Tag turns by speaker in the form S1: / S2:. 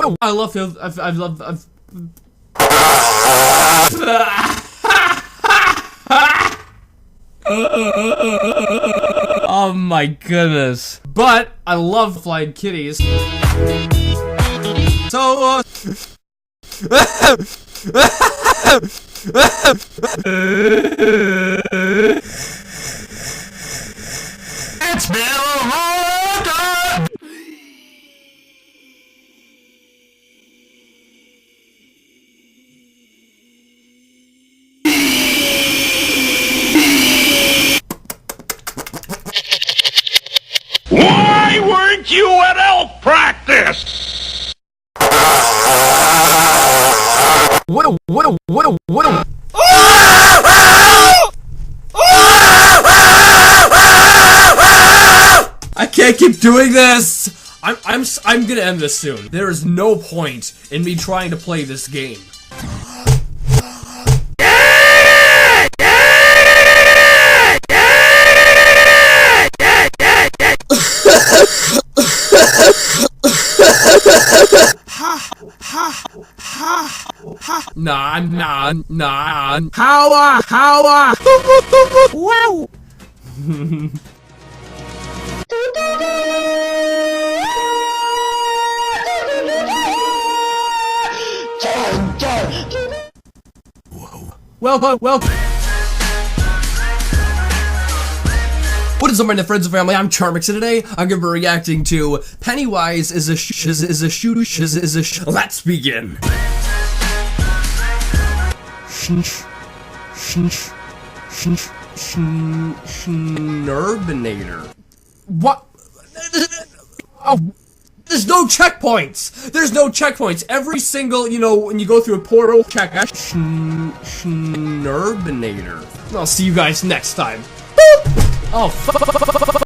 S1: what? I love him. I love. Oh my goodness. But I love flying kitties. So, it's been a long time.
S2: Why weren't you at elf practice?
S1: What? I can't keep doing this! I'm gonna end this soon. There is no point in me trying to play this game. Nah. How? Wow. Welcome. What is up, my friends and family? I'm Charmx, and today I'm gonna be reacting to Pennywise is a Let's begin. Schnerbinator. What? Oh, there's no checkpoints. There's no checkpoints. Every single, when you go through a portal, check. Schnerbinator. I'll see you guys next time. Oh,